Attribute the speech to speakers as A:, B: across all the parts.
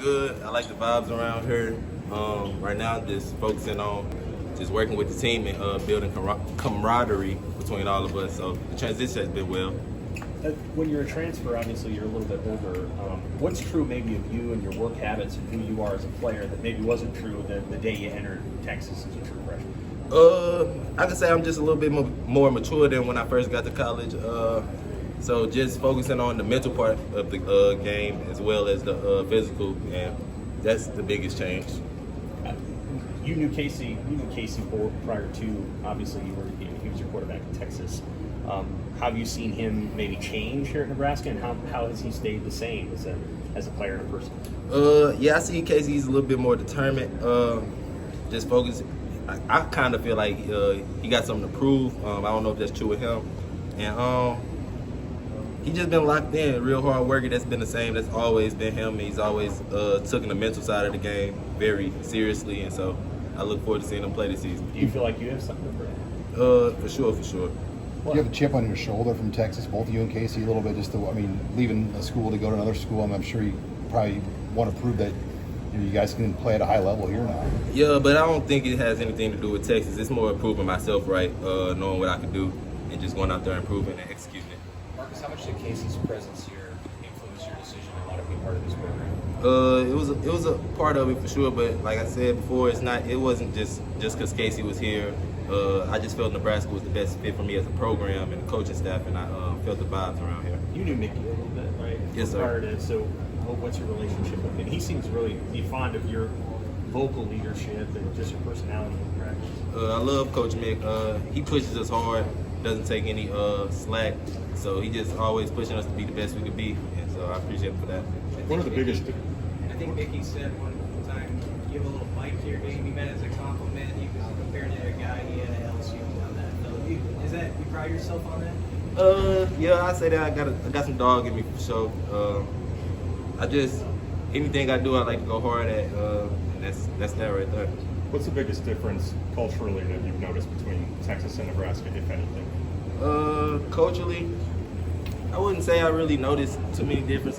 A: Good. I like the vibes around here. Right now, I'm just focusing on just working with the team and building camaraderie between all of us. So the transition has been well.
B: When you're a transfer, obviously you're a little bit older. What's true maybe of you and your work habits and who you are as a player that maybe wasn't true the day you entered Texas as a true freshman?
A: I can say I'm just a little bit more mature than when I first got to college. So just focusing on the mental part of the game as well as the physical, and that's the biggest change.
B: You knew Casey prior to, obviously he was your quarterback in Texas. How have you seen him maybe change here at Nebraska, and how has he stayed the same as a player and a person?
A: Yeah, I see Casey's a little bit more determined. Just focused. I kind of feel like he got something to prove. I don't know if that's true with him, and he just been locked in, real hard worker. That's been the same. That's always been him. He's always taken the mental side of the game very seriously, and so I look forward to seeing him play this season.
B: Do you feel like you have something to prove?
A: For sure.
C: Do you have a chip on your shoulder from Texas, both you and Casey, a little bit, leaving a school to go to another school? I'm sure you probably want to prove that you guys can play at a high level here now.
A: Yeah, but I don't think it has anything to do with Texas. It's more proving myself right, knowing what I can do, and just going out there and proving and executing it.
D: Marcus, how much did Casey's presence here influence your decision to want to be part of this program?
A: It was a part of it for sure, but like I said before, it wasn't just because Casey was here. I just felt Nebraska was the best fit for me as a program and the coaching staff, and I felt the vibes around here.
B: You knew Mickey a little bit, right?
A: Yes, sir.
B: So what's your relationship with him? He seems really be fond of your vocal leadership and just your personality in practice.
A: I love Coach Mick. He pushes us hard, doesn't take any slack, so he just always pushing us to be the best we could be, and so I appreciate him for that.
E: One of the biggest.
F: I think Mickey said one time, give a little bite to your game. He meant it as a compliment. He was comparing to a guy he had at LSU on that. Is that, you pride yourself on that?
A: Yeah, I say that I got some dog in me for sure. Anything I do, I like to go hard at, and that's that right there.
E: What's the biggest difference culturally that you've noticed between Texas and Nebraska, if anything?
A: Culturally, I wouldn't say I really noticed too many difference.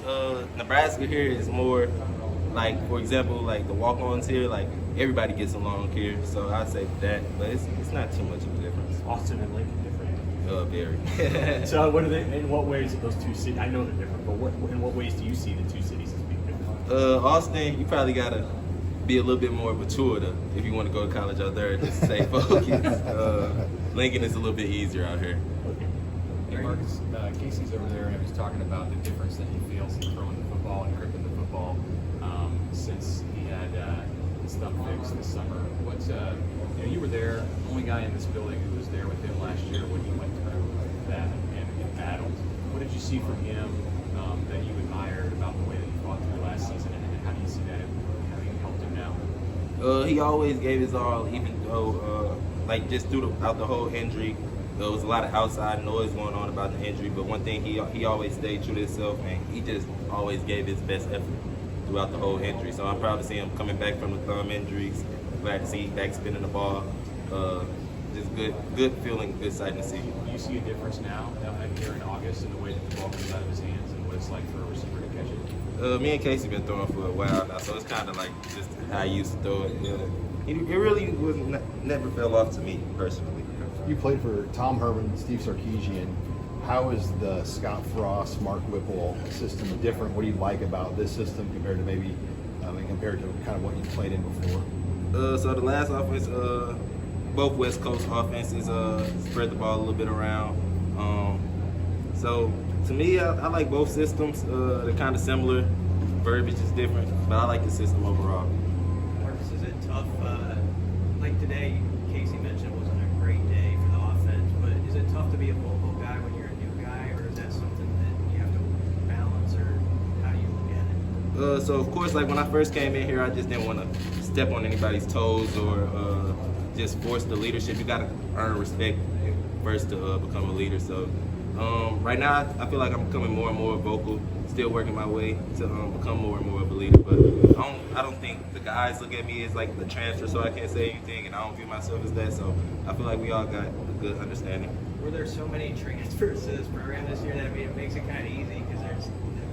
A: Nebraska here is more like, for example, like the walk-ons here, like everybody gets along here, so I'd say that, but it's not too much of a difference.
B: Austin and Lincoln different.
A: Very.
B: So what are they? In what ways are those two cities? I know they're different, but in what ways do you see the two cities as being different?
A: Austin, you probably gotta be a little bit more mature if you want to go to college out there. Just stay focused. Lincoln is a little bit easier out here.
D: Hey Marcus, Casey's over there and he was talking about the difference that he feels in throwing the football and gripping the football since he had his thumb fixed this summer. You were there, only guy in this building who was there with him last year when he went through that and battled. What did you see from him that you admired about the way that he fought through last season, and how do you see that having helped him now?
A: He always gave his all, even though, just throughout the whole injury, there was a lot of outside noise going on about the injury, but one thing, he always stayed true to himself, and he just always gave his best effort throughout the whole injury. So I'm proud to see him coming back from the thumb injuries. Glad to see him back spinning the ball. Just good feeling, good sight to see.
D: Do you see a difference now here in August in the way that the ball comes out of his hands and what it's like for a receiver to catch it?
A: Me and Casey been throwing for a while now, so it's kind of like just how I used to throw it. It really never fell off to me personally.
C: You played for Tom Herman, Steve Sarkisian. How is the Scott Frost, Mark Whipple system different? What do you like about this system compared to compared to kind of what you played in before?
A: So the last offense, both West Coast offenses spread the ball a little bit around. So to me, I like both systems. They're kind of similar. Verbiage is different, but I like the system overall.
F: Marcus, is it tough? Like today, Casey mentioned it wasn't a great day for the offense, but is it tough to be a vocal guy when you're a new guy, or is that something that you have to balance, or how do you look at it?
A: So of course, like when I first came in here, I just didn't want to step on anybody's toes or just force the leadership. You got to earn respect first to become a leader. So right now, I feel like I'm becoming more and more vocal. Still working my way to become more and more of a leader. But I don't think the guys look at me as like the transfer, so I can't say anything, and I don't view myself as that. So I feel like we all got a good understanding.
F: Were there so many transfers to this program this year that it makes it kind of easy because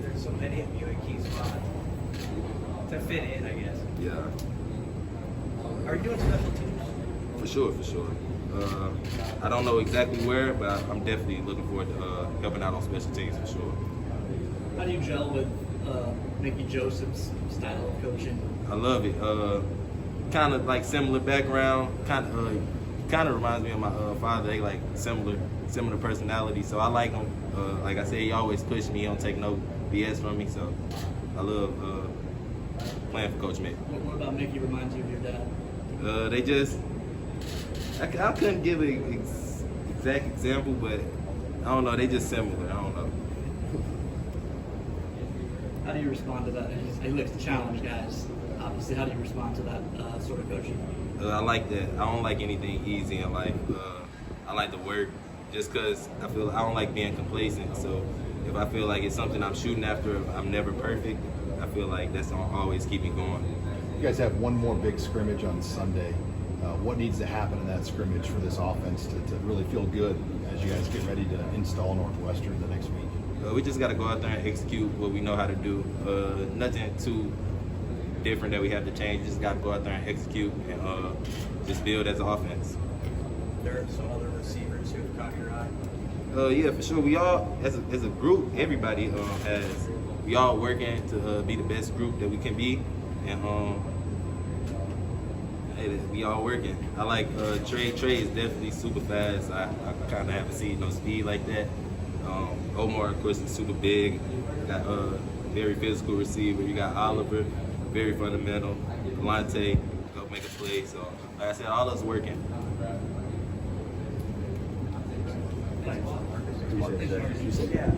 F: there's so many of you at key spots? to fit in, I guess.
A: Yeah,
F: Are you doing special teams?
A: for sure, for sure. I don't know exactly where, but I'm definitely looking forward to helping out on special teams for sure.
G: How do you gel with Mickey Joseph's style of coaching?
A: I love it. Kind of like similar background. Kind of reminds me of my father. They like similar personality. So I like him. Like I said, he always pushed me. He don't take no BS from me. So I love playing for Coach Mick.
G: What about Mickey reminds you of your dad?
A: They just. I couldn't give an exact example, but I don't know. They just similar. I don't know.
G: How do you respond to that? He likes to challenge guys. Obviously, how do you respond to that sort of coaching?
A: I like that. I don't like anything easy in life. I like to work just because I don't like being complacent. So if I feel like it's something I'm shooting after, I'm never perfect. I feel like that's gonna always keep me going.
C: You guys have one more big scrimmage on Sunday. What needs to happen in that scrimmage for this offense to really feel good as you guys get ready to install Northwestern the next week?
A: We just got to go out there and execute what we know how to do. Nothing too different that we have to change. Just got to go out there and execute and just build as an offense.
F: There are some other receivers who have caught your eye.
A: Yeah, for sure. We all, as a group, everybody we all working to be the best group that we can be, and we all working. I like Trey. Trey is definitely super fast. I kind of haven't seen no speed like that. Omar, of course, is super big. Got very physical receiver. You got Oliver, very fundamental. Delonte, go make a play. So, like I said, all us working.
C: Appreciate it.
F: Yeah.